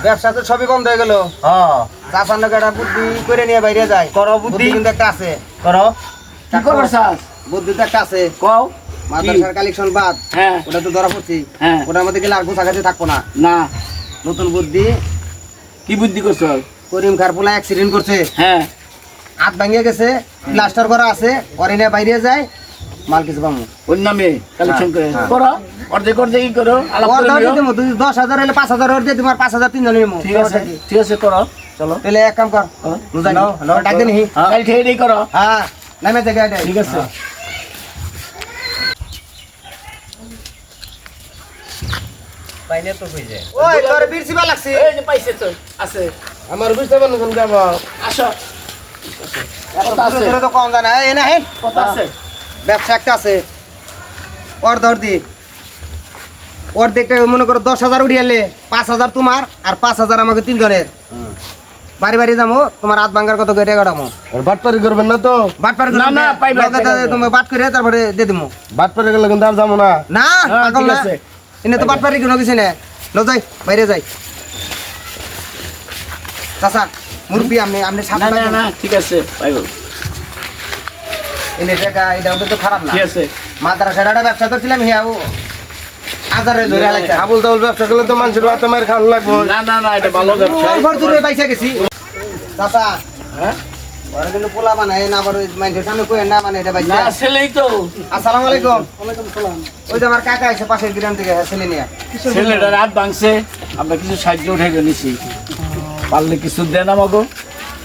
ব্যবসা তো সবই বন্ধ হয়ে গেল। চাচার লোক একটা বুদ্ধি করে নিয়ে বাইরে যায়। করো বুদ্ধি কিন্তু একটা আছে। করো কি করবে স্যার বুদ্ধি তো একটা আছে। কও মাদ্রাসার কালেকশন বাদ। হ্যাঁ ওটা তো ধরা পড়ছি। হ্যাঁ ওটার মধ্যে গেলে আর গোছাগাছি থাকবো না। না নতুন বুদ্ধি। কি বুদ্ধি করছো করিম খার পোলা অ্যাক্সিডেন্ট করছে। হ্যাঁ হাত ভাঙিয়ে গেছে, প্লাস্টার করা আছে, ওরে নিয়ে বাইরে যায়, মাল কিছু পাবো। ওর নামে কালেকশন করে করো অর্ধেক অর্ধেক কি করো আলাপ করে নিও। 10,000 হলে 5,000 ওর দিয়ে তোমার 5,000 তিনজন নিবো। ঠিক আছে করো চলো তাহলে এক কাম কর, ডাক দে নি। কাল ঠেই করো। হ্যাঁ নামে থেকে ঠিক আছে বাইরে তো কই যায়। ওই তোর বিরসিবা লাগছে। এই যে পাইছে তো আছে আমার বুঝতে পারছ না যাব। আসো কত আছে তো কম জানা। এই না হেন কত আছে ব্যবসা একটা আছে। ওর ধর দি। ওর দেখতে মনে করো 10,000 উড়িয়ালে 5,000 তোমার আর 5,000 আমাকে তিনজনের। বাড়ি বাড়ি যাবো, তোমার হাত ভাঙার কত করে টাকা আর বাটপারি করবেন না তো? বাটপার না, না, পাইবা, তুমি বাট করে তারপরে দিয়ে দিমু। বাটপারি করলে কিন্তু আর যাবো না। না হ্যাঁ, পাগল ঠিক না। আছে। এনে তো বাটপারি কোনো কিছু না। লো যাই বাইরে যাই। চাচা মুরব্বি আপনি সাথে না না থাকবেন। না ঠিক আছে পাইবো এনে টাকা এটা তো খারাপ না। ঠিক আছে মাদ্রাসার একটা ব্যবসা করছিলাম হিয়াও আজারে ধরে আলাইছে। আবুল তাবুল ব্যবসা করলে তো মানুষের হাতে মার খাওয়ানো লাগবে। না না না এটা ভালো ব্যবসা ঘর দূরে বাইসা গেছি। চাচা হ্যাঁ ওরা কিন্তু পোলা বানায় না, আবার ওই মানুষের সামনে কই না মানে এটা বাইসা। না ছেলেই তো আসসালামু আলাইকুম। ওয়ালাইকুম সালাম। ওই যে আমার কাকা এসে পাশের গ্রাম থেকে ছেলে নিয়ে। ছেলেটার হাত ভাঙছে আমরা কিছু সাহায্য উঠে নিছি পারলে কিছু দেন আমাকে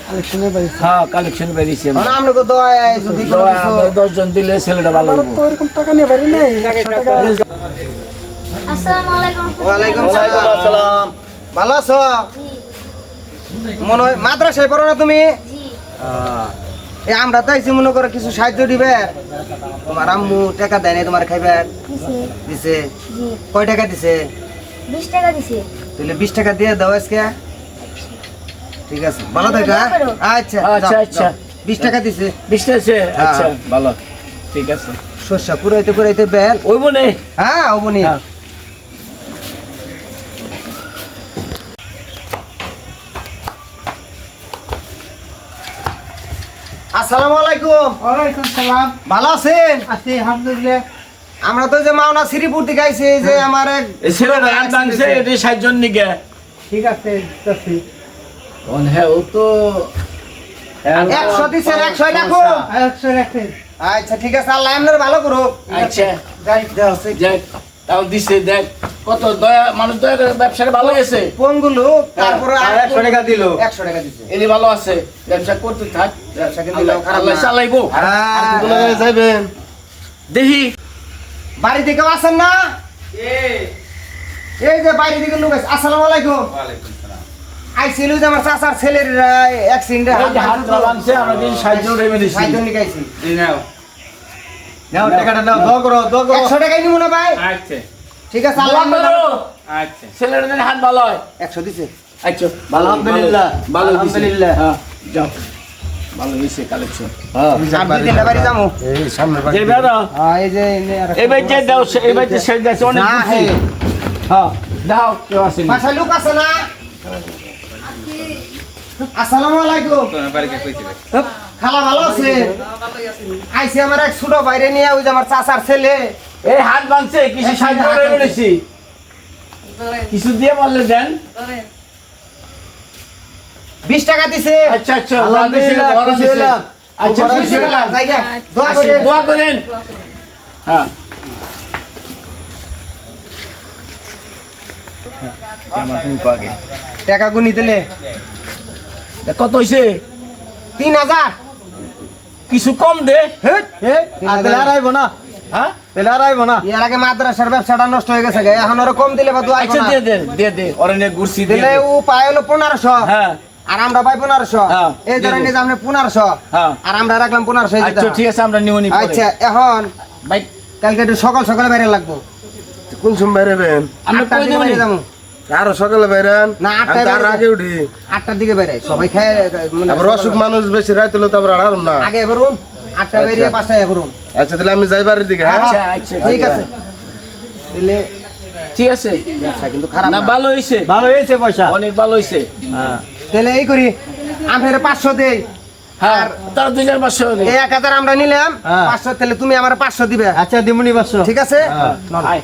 কালেকশনে বাইসা। হ্যাঁ কালেকশন বেরিয়েছি মানে আমরা তো দয়া যদি কোনো কিছু 10 জন দিলে ছেলেটা ভালো হবে এরকম টাকা নিয়ে বাইরে নেই। আসসালামু আলাইকুম। ওয়ালাইকুম সালাম। ভালো আছো? মনে হয় মাদ্রাসায় পড়ো না তুমি? জি এই আমরা তো আইছি মনে করো কিছু সাহায্য দিবে। তোমার আম্মু টাকা দেয় নাই তোমার খাইবে? দিছে। দিছে। জি কয় টাকা দিছে? 20 টাকা দিছে। তাহলে 20 টাকা দিয়ে দাও আজকে। ঠিক আছে ভালো থাকো। আচ্ছা আচ্ছা আচ্ছা 20 টাকা দিছে। 20 আছে আচ্ছা ভালো ঠিক আছে শস্য পুরাইতে বেল। ওই বনে হ্যাঁ ওবনি। হ্যাঁ। আসসালামু আলাইকুম। ওয়ালাইকুম সালাম। ভালো আছেন? আছি আলহামদুলিল্লাহ। আমরা তো যে মাওনা শ্রীপুর থেকে আইছি যে আমার এক এই ছেলেটা হাত ভাঙছে এটা 60 জন নিকে ঠিক আছে যাচ্ছি। হ্যাঁ ও তো 100 দিছেন 100 রাখো। 100 রাখেন। আচ্ছা ঠিক আছে আল্লাহ আপনার ভালো করুক। আচ্ছা যাই। যাক তাও দিছে দেখ কত দয়া মানুষ দয়া করে ব্যবসাটা ভালো গেছে পঙ্গুলো তারপরে আর 100 টাকা দিল। 100 টাকা দিছে। এলি ভালো আছে ব্যবসা করতে থাক ব্যবসা কিন্তু দিলেও খারাপ আল্লাহ না। চালাইবো হ্যাঁ। কোন জায়গায় যাইবেন? দেখি বাড়ি থেকে আসেন না? এই যে বাড়ি থেকে লোক আছে। আসসালামু আলাইকুম। আইছিল যে আমার চাচার ছেলের অ্যাক্সিডেন্ট ওই যে হাত ভাঙছে আমরা দিন সাহায্য উঠে দিছি সাইজন নিকাইছি। নাও টাকাটা নাও, দোয়া করো, দোয়া করো। 100 টাকাই নিব না ভাই? আচ্ছা ঠিক আছে আল্লাহ আল্লাহ আপনার করো আচ্ছা ছেলের দিন হাত ভালো হয় 100 দিছে। আচ্ছা ভালো আলহামদুলিল্লাহ, ভালো আলহামদুলিল্লাহ। হ্যাঁ যাও ভালো হইছে কালেকশন হ্যাঁ আমি দিলে বাড়ি যামু। এই সামনে বাড়ি। যে বেরো এই যে এই বাইতে দাও এই বাইতে শেষ যাচ্ছে অনেক না খুশি। হে হ্যাঁ দাও কেউ আসেনি বাসায় লোক আছে না? আসসালামু আলাইকুম। খালা ভালো আছে? আইছি আমার এক ছোট বাইরে নিয়ে ওই যে আমার চাচার ছেলে। এই হাত ভাঙছে কিছু সাহায্য করে বলেছি কিছু দিয়ে বললে দেন 20 টাকা দিছে। আচ্ছা আচ্ছা আলহামদুলিল্লাহ, খুশি হলাম। আচ্ছা খুশি হলাম জায়গা দোয়া আসি, করে দোয়া করেন হ্যাঁ টাকা গুনি দিলে কত হইছে 3000। কিছু কম দে আর তাহলে আর আইবো না? হ্যাঁ তাহলে আর আইবো না? এর আগে মাদ্রাসার ব্যবসাটা নষ্ট হয়ে গেছে এখন ওরা কম দিলে বা দোয়া আচ্ছা দে দে দে দে ওরে নিয়ে ঘুরছি দে দিলে ও পায় হলো 1500। হ্যাঁ আর আমরা পাই 1500। হ্যাঁ, এই ধরেন দিয়ে যে আপনি 1500 হ্যাঁ আর আমরা রাখলাম 1500। আচ্ছা ঠিক আছে আমরা নিউনি পরে আচ্ছা এখন ভাই কালকে একটু সকাল সকালে বাইরে লাগবো। কোন সময় বেরোবেন? আমরা 8টার কই দিকে বাইরে দেবনি যাবো। আরো সকালে বেরান। না, 8টায় আমি তার বেরোবো। আগে উঠি। 8টার দিকে বেরাই সবাই খায় মানে আবার অসুখ মানুষ বেশি রাত হলে তো আবার আড়াল না। আগে বেরোন 8টা বেরিয়ে 5টায় বেরোন। আচ্ছা তাহলে আমি যাই বাড়ির দিকে। হ্যাঁ আচ্ছা আচ্ছা ঠিক আছে তাহলে ঠিক আছে ব্যবসা কিন্তু খারাপ না না। ভালো হয়েছে ভালো হয়েছে পয়সা অনেক ভালো হয়েছে হ্যাঁ তাহলে এই করি আমি 500 দেই হ্যাঁ তার 2500 হলে এই 1000 আমরা নিলাম হ্যাঁ। 500 তাহলে তুমি আমার 500 দিবে আচ্ছা দিমুনি 500 ঠিক আছে হ্যাঁ। নন। আয়